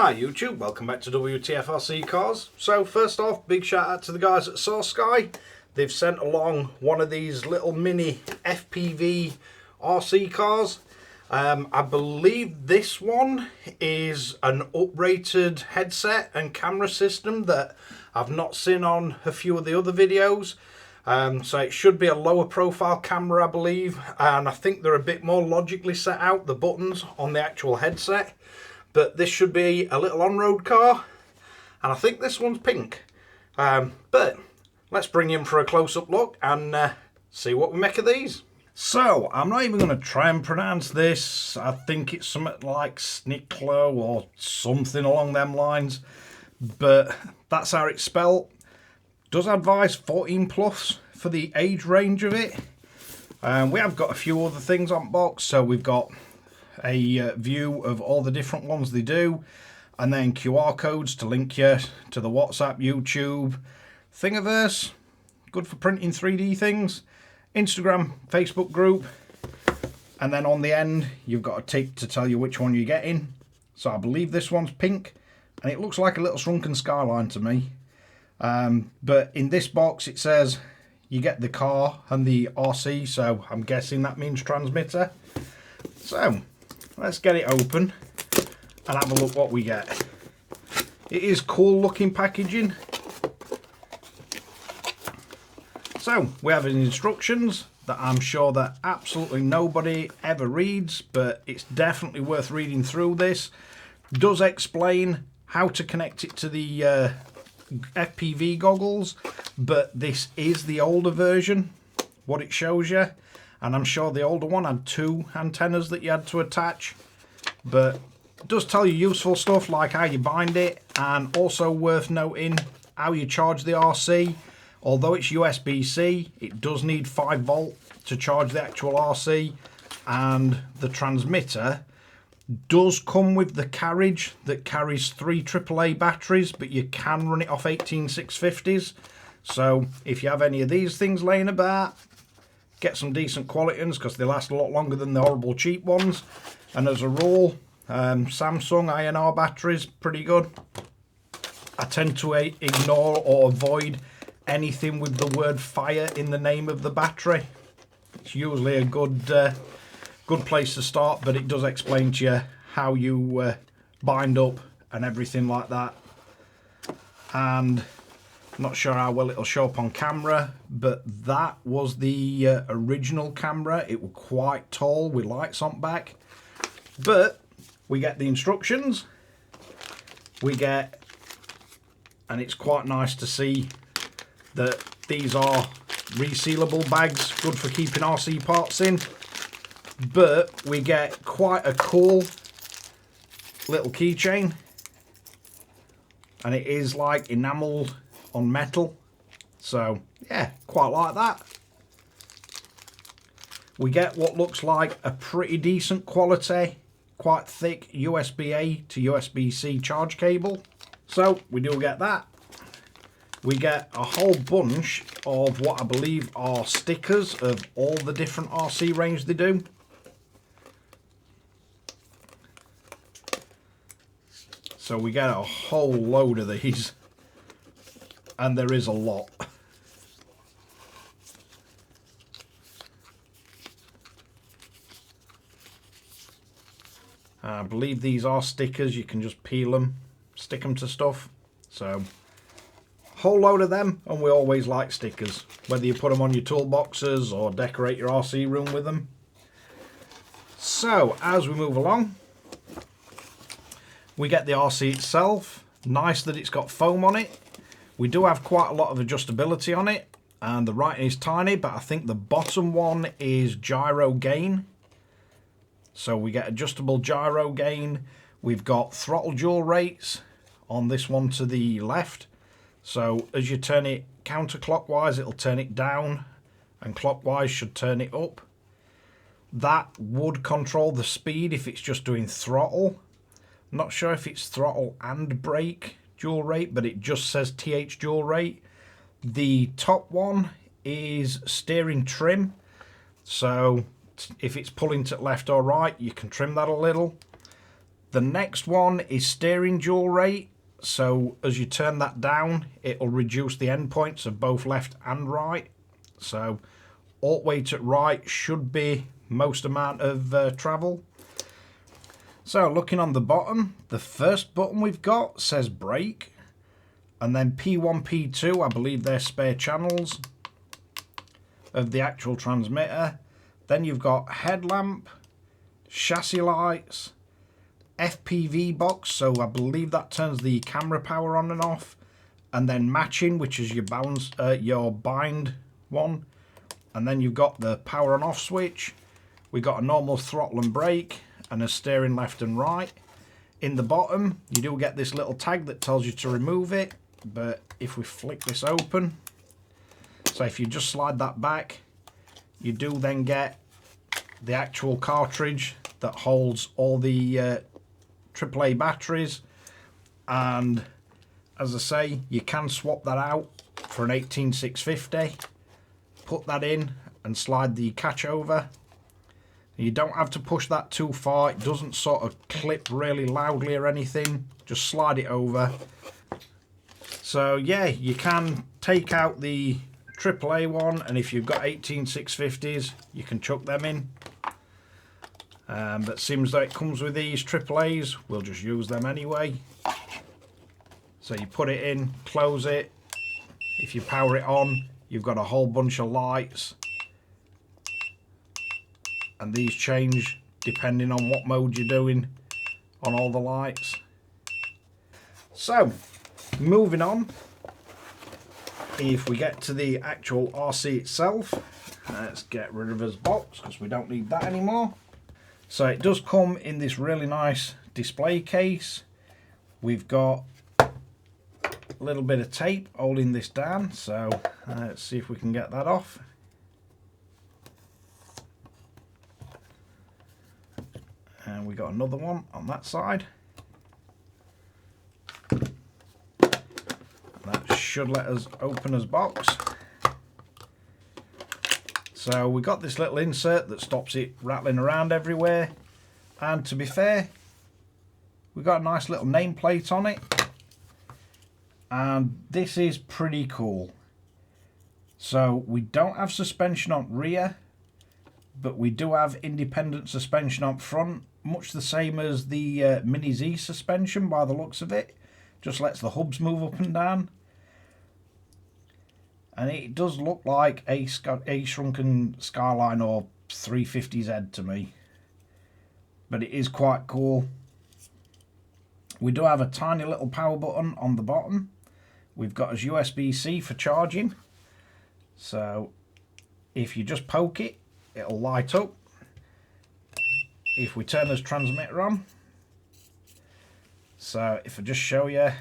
Hi YouTube, welcome back to Wtf Rc Cars. So first off, big shout out to the guys at Source Sky. They've sent along one of these little mini FPV RC cars. I believe this one is an uprated headset and camera system that I've not seen on a few of the other videos. So it should be a lower profile camera, I believe, and I think they're a bit more logically set out, the buttons on the actual headset. But this should be a little on-road car, and I think this one's pink. But let's bring in for a close-up look and see what we make of these. So, I'm not even going to try and pronounce this. I think it's something like Snicklo or something along them lines. But that's how it's spelled. Does advise 14 plus for the age range of it. We have got a few other things on box. So we've got a view of all the different ones they do, and then QR codes to link you to the WhatsApp, YouTube, Thingiverse, good for printing 3D things, Instagram, Facebook group, and then on the end you've got a tick to tell you which one you're getting. So I believe this one's pink, and it looks like a little shrunken skyline to me. But in this box it says you get the car and the RC, so I'm guessing that means transmitter. So let's get it open and have a look what we get. It is cool looking packaging. So we have instructions that I'm sure that absolutely nobody ever reads, but it's definitely worth reading through this. It does explain how to connect it to the FPV goggles, but this is the older version, what it shows you. And I'm sure the older one had two antennas that you had to attach. But it does tell you useful stuff like how you bind it, and also worth noting how you charge the RC. Although it's USB-C, it does need 5 volt to charge the actual RC. And the transmitter does come with the carriage that carries 3 AAA batteries, but you can run it off 18650s. So if you have any of these things laying about, get some decent quality ones, because they last a lot longer than the horrible cheap ones. And as a rule, Samsung INR batteries, pretty good. I tend to ignore or avoid anything with the word fire in the name of the battery. It's usually a good place to start, but it does explain to you how you bind up and everything like that. And not sure how well it'll show up on camera, but that was the original camera. It was quite tall with lights on back. But we get the instructions. We get, and it's quite nice to see that these are resealable bags, good for keeping RC parts in. But we get quite a cool little keychain, and it is like enameled on metal, so yeah, quite like that. We get what looks like a pretty decent quality, quite thick USB-A to USB-C charge cable, so we do get that. We get a whole bunch of what I believe are stickers of all the different RC range they do. So we get a whole load of these, and there is a lot. I believe these are stickers. You can just peel them, stick them to stuff. So whole load of them, and we always like stickers, whether you put them on your toolboxes or decorate your RC room with them. So as we move along, we get the RC itself. Nice that it's got foam on it. We do have quite a lot of adjustability on it, and the writing is tiny, but I think the bottom one is gyro gain. So we get adjustable gyro gain. We've got throttle dual rates on this one to the left. So as you turn it counterclockwise, it'll turn it down, and clockwise should turn it up. That would control the speed if it's just doing throttle. Not sure if it's throttle and brake dual rate, but it just says TH dual rate. The top one is steering trim, so if it's pulling to left or right, you can trim that a little. The next one is steering dual rate. So as you turn that down, it'll reduce the endpoints of both left and right. So alt weight at right should be most amount of travel. So looking on the bottom, the first button we've got says brake, and then P1, P2, I believe they're spare channels of the actual transmitter. Then you've got headlamp, chassis lights, FPV box, so I believe that turns the camera power on and off, and then matching, which is your balance, your bind one, and then you've got the power on off switch. We got a normal throttle and brake, and a steering left and right. In the bottom, you do get this little tag that tells you to remove it, but if we flick this open, so if you just slide that back, you do then get the actual cartridge that holds all the AAA batteries, and as I say, you can swap that out for an 18650, put that in and slide the catch over. You don't have to push that too far, it doesn't sort of clip really loudly or anything, just slide it over. So yeah, you can take out the AAA one, and if you've got 18650s you can chuck them in. But seems like it comes with these AAAs, we'll just use them anyway. So you put it in, close it, if you power it on, you've got a whole bunch of lights, and these change depending on what mode you're doing on all the lights. So moving on, if we get to the actual RC itself, let's get rid of this box because we don't need that anymore. So it does come in this really nice display case. We've got a little bit of tape holding this down, so let's see if we can get that off. And we got another one on that side. That should let us open this box. So we got this little insert that stops it rattling around everywhere, and to be fair, we got a nice little nameplate on it, and this is pretty cool. So we don't have suspension on rear, but we do have independent suspension up front, much the same as the Mini Z suspension by the looks of it. Just lets the hubs move up and down. And it does look like a shrunken Skyline or 350Z to me. But it is quite cool. We do have a tiny little power button on the bottom. We've got a USB-C for charging. So if you just poke it, it'll light up. If we turn this transmitter on, so if I just show you,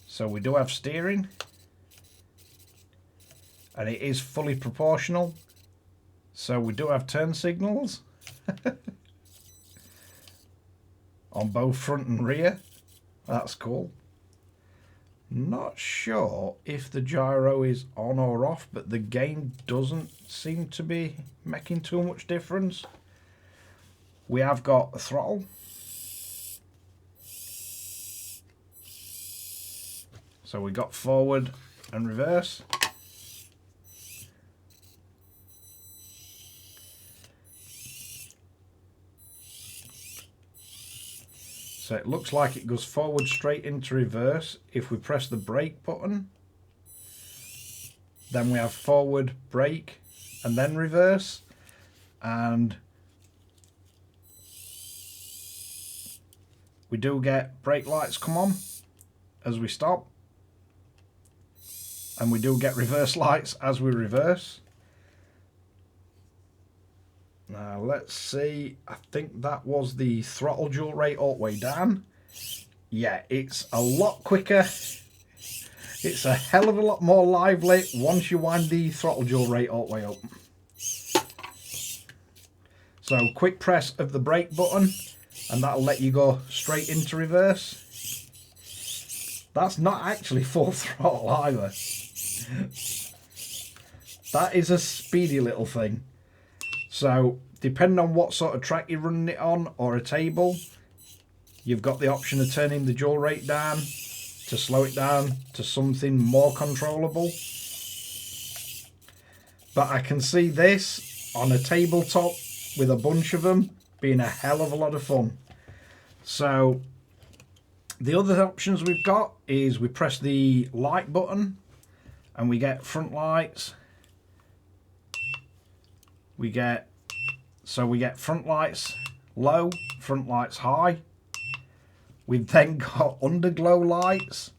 so we do have steering, and it is fully proportional, so we do have turn signals on both front and rear. That's cool. Not sure if the gyro is on or off, but the gain doesn't seem to be making too much difference. We have got a throttle. So we got forward and reverse. So it looks like it goes forward straight into reverse. If we press the brake button, then we have forward, brake, and then reverse. And we do get brake lights come on as we stop. And we do get reverse lights as we reverse. Now let's see, I think that was the throttle dual rate all the way down. Yeah, it's a lot quicker. It's a hell of a lot more lively once you wind the throttle dual rate all the way up. So quick press of the brake button and that'll let you go straight into reverse. That's not actually full throttle either. That is a speedy little thing. So depending on what sort of track you're running it on or a table, you've got the option of turning the dual rate down to slow it down to something more controllable. But I can see this on a tabletop with a bunch of them being a hell of a lot of fun. So the other options we've got is we press the light button and we get front lights. We get front lights low, front lights high. We've then got underglow lights,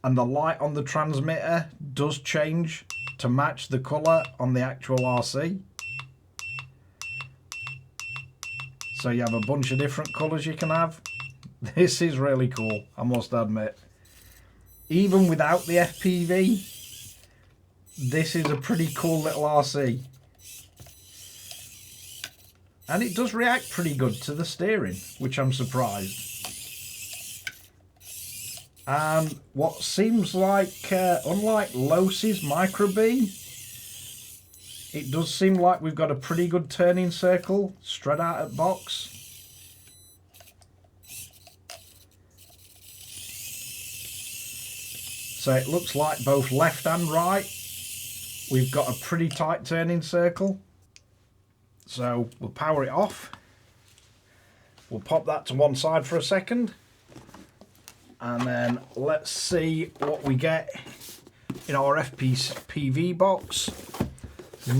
and the light on the transmitter does change to match the colour on the actual RC. So you have a bunch of different colours you can have. This is really cool, I must admit. Even without the FPV, this is a pretty cool little RC. And it does react pretty good to the steering, which I'm surprised. And what seems like, unlike Losis Micro B, it does seem like we've got a pretty good turning circle straight out of box. So it looks like both left and right, we've got a pretty tight turning circle. So we'll power it off. We'll pop that to one side for a second. And then let's see what we get in our FPV box.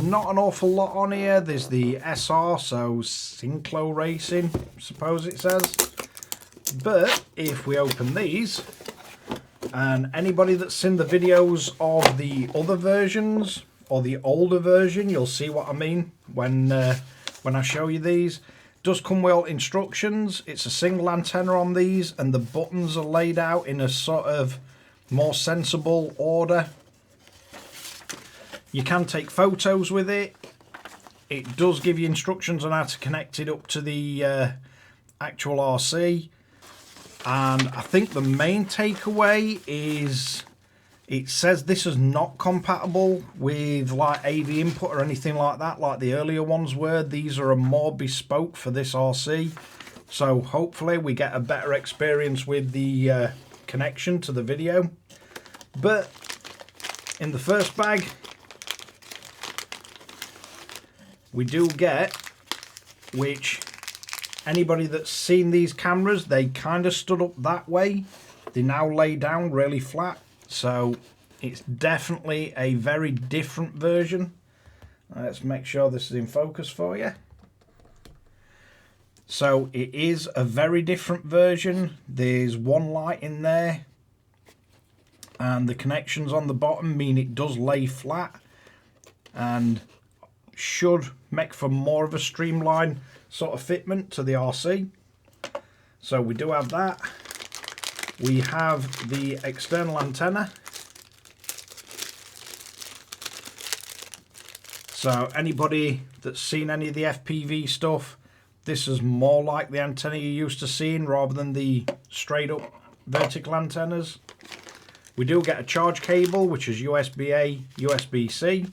Not an awful lot on here. There's the SR, so Synclo Racing, I suppose it says. But if we open these, and anybody that's seen the videos of the other versions or the older version, you'll see what I mean when I show you these. Does come with all instructions. It's a single antenna on these, and the buttons are laid out in a sort of more sensible order. You can take photos with it. It does give you instructions on how to connect it up to the actual RC. And I think the main takeaway is it says this is not compatible with like AV input or anything like that, like the earlier ones were. These are more bespoke for this RC. So hopefully we get a better experience with the connection to the video. But in the first bag, we do get, which anybody that's seen these cameras, they kind of stood up that way. They now lay down really flat. So it's definitely a very different version. Let's make sure this is in focus for you. So it is a very different version. There's one light in there, and the connections on the bottom mean it does lay flat and should make for more of a streamlined sort of fitment to the RC. So we do have that. We have the external antenna. So anybody that's seen any of the FPV stuff, this is more like the antenna you're used to seeing rather than the straight up vertical antennas. We do get a charge cable, which is USB-A, USB-C.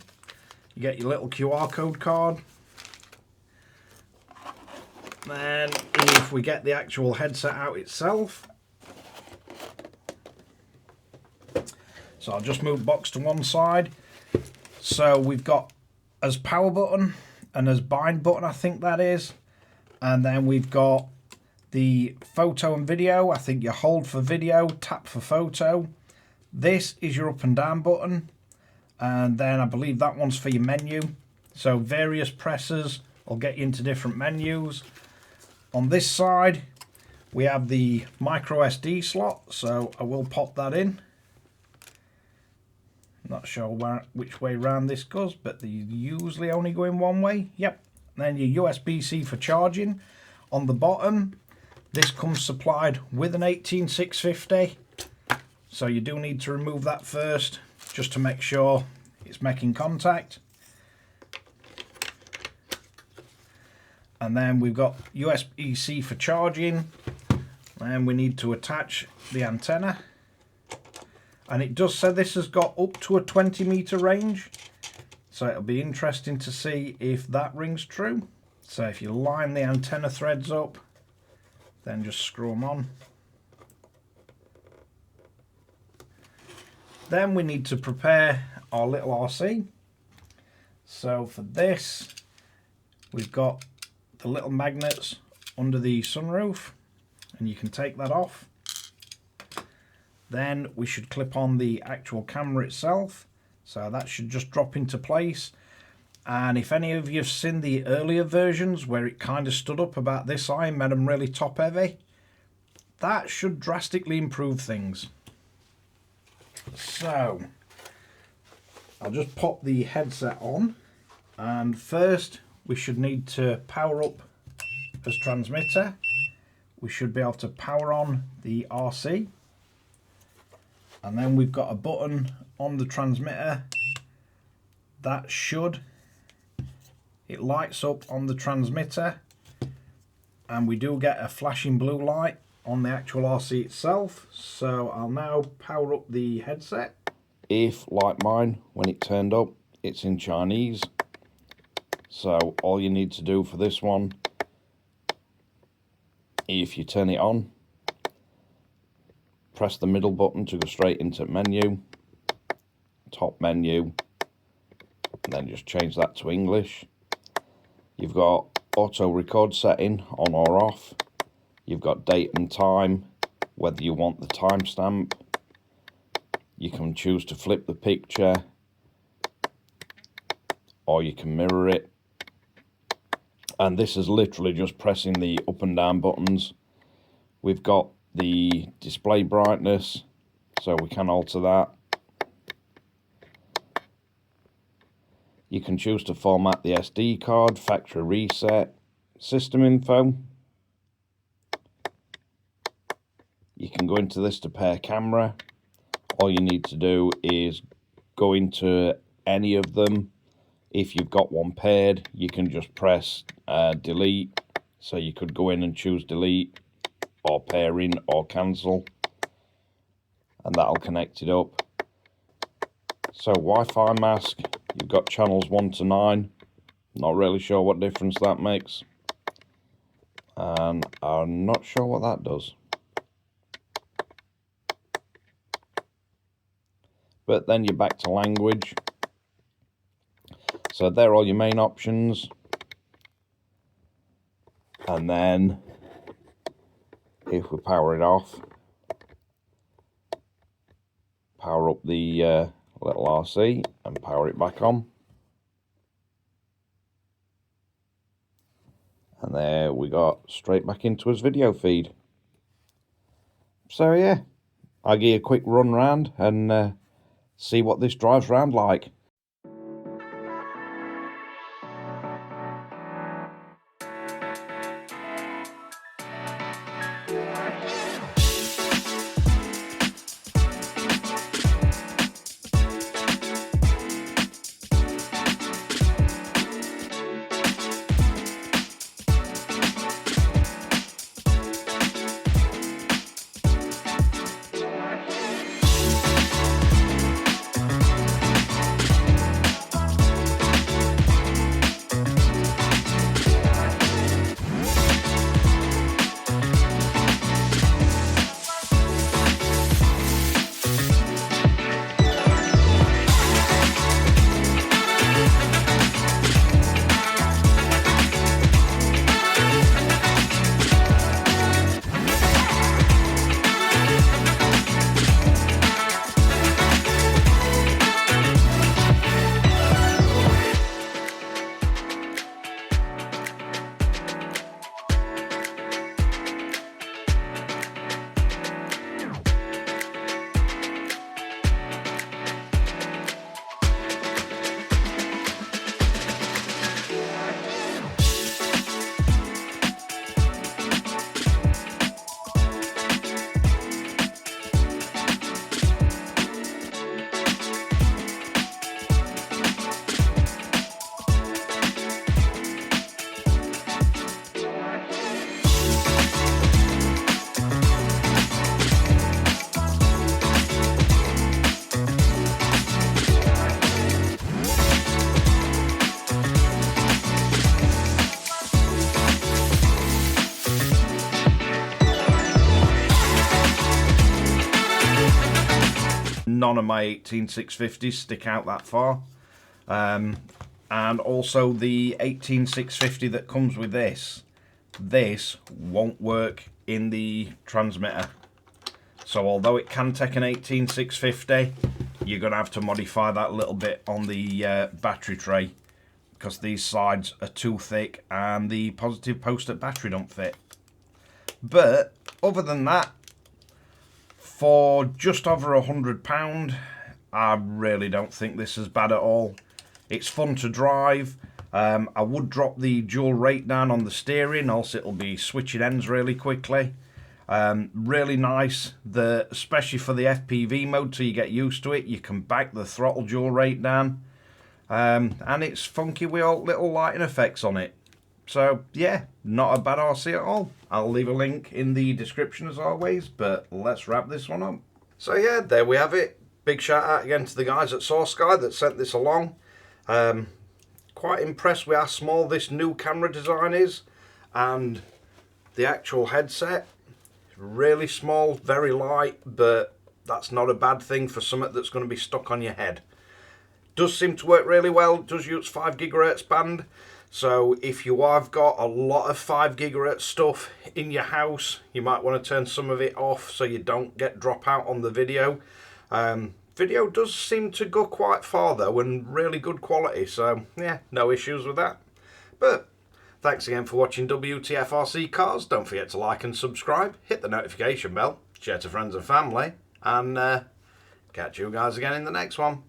You get your little QR code card. Then if we get the actual headset out itself, so I'll just move the box to one side. So we've got as power button and as bind button, I think that is. And then we've got the photo and video. I think you hold for video, tap for photo. This is your up and down button. And then I believe that one's for your menu. So various presses will get you into different menus. On this side, we have the micro SD slot. So I will pop that in. Not sure which way round this goes, but they usually only go in one way. Yep. Then your USB-C for charging. On the bottom, this comes supplied with an 18650. So you do need to remove that first, just to make sure it's making contact. And then we've got USB-C for charging. And we need to attach the antenna. And it does say this has got up to a 20 meter range. So it'll be interesting to see if that rings true. So if you line the antenna threads up, then just screw them on. Then we need to prepare our little RC. So for this, we've got the little magnets under the sunroof, and you can take that off. Then we should clip on the actual camera itself, so that should just drop into place. And if any of you have seen the earlier versions where it kind of stood up about this high and made them really top heavy, that should drastically improve things. So I'll just pop the headset on, and first we should need to power up as transmitter. We should be able to power on the RC, and then we've got a button on the transmitter that it lights up on the transmitter, and we do get a flashing blue light on the actual RC itself. So I'll now power up the headset. If, like mine, when it turned up, it's in Chinese, so all you need to do for this one, if you turn it on, press the middle button to go straight into menu, top menu, and then just change that to English. You've got auto record setting on or off. You've got date and time, whether you want the timestamp. You can choose to flip the picture, or you can mirror it. And this is literally just pressing the up and down buttons. We've got the display brightness, so we can alter that. You can choose to format the SD card, factory reset, system info. You can go into this to pair camera. All you need to do is go into any of them. If you've got one paired, you can just press delete. So you could go in and choose delete, or pairing, or cancel, and that'll connect it up. So Wi-Fi mask, you've got channels 1 to 9. Not really sure what difference that makes, and I'm not sure what that does. But then you're back to language. So they're all your main options. And then if we power it off, power up the little RC and power it back on. And there we got straight back into his video feed. So yeah, I'll give you a quick run round and see what this drives round like. none of my 18650s stick out that far. And also the 18650 that comes with this won't work in the transmitter. So although it can take an 18650, you're going to have to modify that a little bit on the battery tray, because these sides are too thick and the positive post-it battery don't fit. But other than that, for just over £100, I really don't think this is bad at all. It's fun to drive. I would drop the dual rate down on the steering, else it'll be switching ends really quickly. Really nice, especially for the FPV mode, till you get used to it. You can back the throttle dual rate down. And it's funky with all little lighting effects on it. So yeah, not a bad RC at all. I'll leave a link in the description as always, but let's wrap this one up. So yeah, there we have it. Big shout out again to the guys at Source Sky that sent this along. Quite impressed with how small this new camera design is, and the actual headset. Really small, very light, but that's not a bad thing for something that's going to be stuck on your head. Does seem to work really well. It does use 5 GHz band, so if you have got a lot of 5 GHz stuff in your house, you might want to turn some of it off so you don't get dropout on the video. Video does seem to go quite far though, and really good quality, so yeah, no issues with that. But thanks again for watching Wtf Rc Cars. Don't forget to like and subscribe, hit the notification bell, share to friends and family, and catch you guys again in the next one.